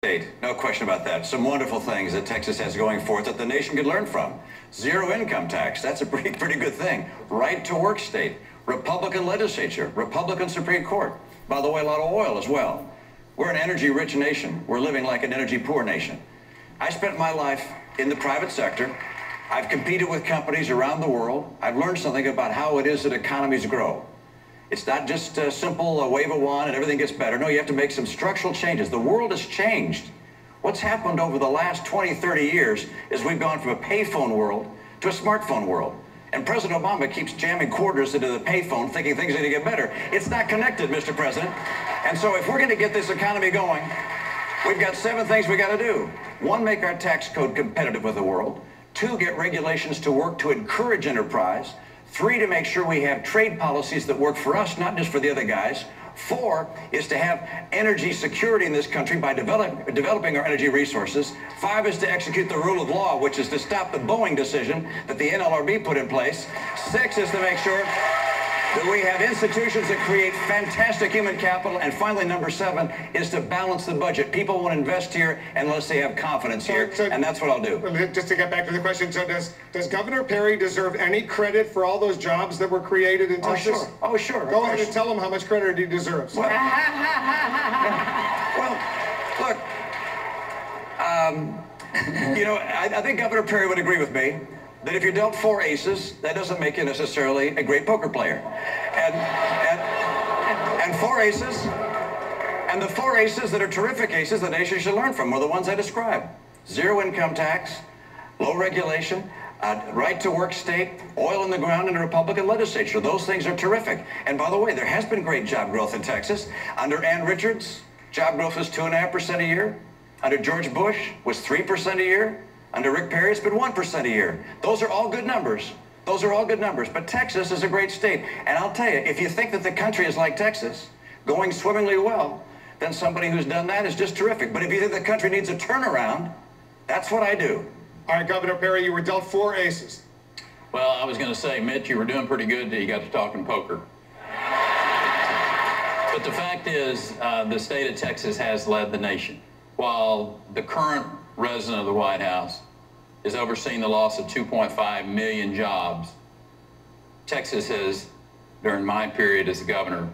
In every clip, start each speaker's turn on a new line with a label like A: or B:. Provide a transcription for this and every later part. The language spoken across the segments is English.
A: state, no question about that. Some wonderful things that Texas has going for it that the nation could learn from. Zero income tax, that's a pretty good thing. Right to work state, Republican legislature, Republican Supreme Court. By the way, a lot of oil as well. We're an energy-rich nation. We're living like an energy-poor nation. I spent my life in the private sector. I've competed with companies around the world. I've learned something about how it is that economies grow. It's not just a simple wave a wand and everything gets better. No, you have to make some structural changes. The world has changed. What's happened over the last 20, 30 years is we've gone from a payphone world to a smartphone world. And President Obama keeps jamming quarters into the payphone thinking things are going to get better. It's not connected, Mr. President. And so if we're going to get this economy going, we've got 7 things we got to do. 1, make our tax code competitive with the world. 2, get regulations to work to encourage enterprise. 3, to make sure we have trade policies that work for us, not just for the other guys. 4 is to have energy security in this country by developing our energy resources. 5 is to execute the rule of law, which is to stop the Boeing decision that the NLRB put in place. 6 is to make sure that we have institutions that create fantastic human capital. And finally, number 7 is to balance the budget. People want to invest here unless they have confidence here, and that's what I'll do.
B: Just to get back to the question, so does Governor Perry deserve any credit for all those jobs that were created in Texas?
A: Sure. Oh, sure.
B: Go ahead and tell him how much credit he deserves.
A: Well, look, you know, I think Governor Perry would agree with me that if you're dealt 4 aces, that doesn't make you necessarily a great poker player. And 4 aces, and the 4 aces that are terrific aces, the nation should learn from, are the ones I described. Zero income tax, low regulation, right to work state, oil in the ground, and a Republican legislature. Those things are terrific. And by the way, there has been great job growth in Texas. Under Ann Richards, job growth was 2.5% a year. Under George Bush was 3% a year. Under Rick Perry, it's been 1% a year. Those are all good numbers. Those are all good numbers. But Texas is a great state. And I'll tell you, if you think that the country is like Texas, going swimmingly well, then somebody who's done that is just terrific. But if you think the country needs a turnaround, that's what I do.
B: All right, Governor Perry, you were dealt 4 aces.
C: Well, I was going to say, Mitch, you were doing pretty good until you got to talking poker. But the fact is, the state of Texas has led the nation. While the current resident of the White House is overseeing the loss of 2.5 million jobs, Texas has, during my period as the governor,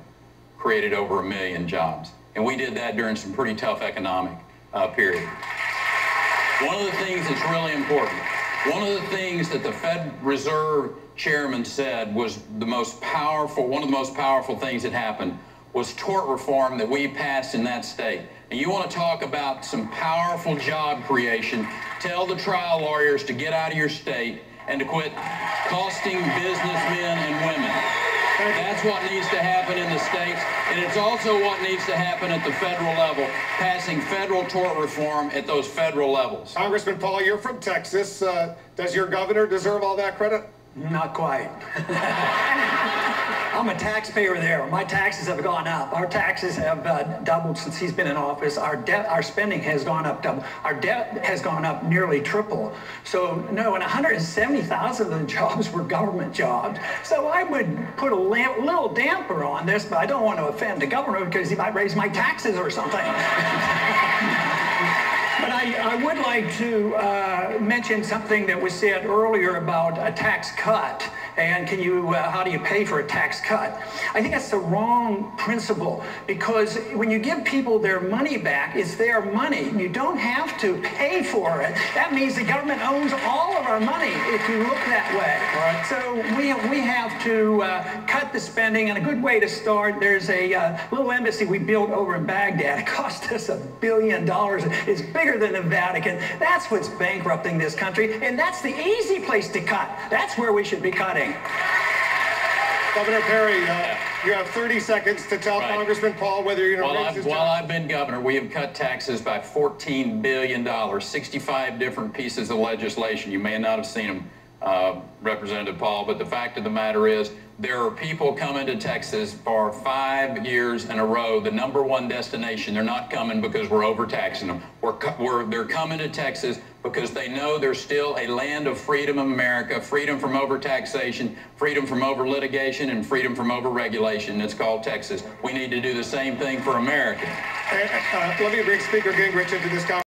C: created over 1 million jobs. And we did that during some pretty tough economic period. One of the things that's really important, one of the things that the Fed Reserve Chairman said was the most powerful, one of the most powerful things that happened was tort reform that we passed in that state. And you want to talk about some powerful job creation, tell the trial lawyers to get out of your state and to quit costing businessmen and women. That's what needs to happen in the states, and it's also what needs to happen at the federal level, passing federal tort reform at those federal levels.
B: Congressman Paul, you're from Texas. Does your governor deserve all that credit?
D: Not quite. I'm a taxpayer there. My taxes have gone up. Our taxes have doubled since he's been in office. Our spending has gone up double. Our debt has gone up nearly triple. So no, and 170,000 of the jobs were government jobs. So I would put a little damper on this, but I don't want to offend the governor because he might raise my taxes or something. But I would like to mention something that was said earlier about a tax cut. And how do you pay for a tax cut? I think that's the wrong principle, because when you give people their money back, it's their money. You don't have to pay for it. That means the government owns all of our money if you look that way. Right. So we have to cut the spending, and a good way to start, there's a little embassy we built over in Baghdad. It cost us $1 billion. It's bigger than the Vatican. That's what's bankrupting this country, and that's the easy place to cut. That's where we should be cutting.
B: Governor Perry, you have 30 seconds to tell Congressman Paul whether you're going to raise his job.
C: While I've been governor, we have cut taxes by $14 billion, 65 different pieces of legislation. You may not have seen them, Representative Paul, but the fact of the matter is there are people coming to Texas for 5 years in a row, the #1 destination. They're not coming because we're overtaxing them. They're coming to Texas because they know there's still a land of freedom in America, freedom from overtaxation, freedom from over-litigation, and freedom from over-regulation. It's called Texas. We need to do the same thing for America.
B: Let me bring Speaker Gingrich into this conversation.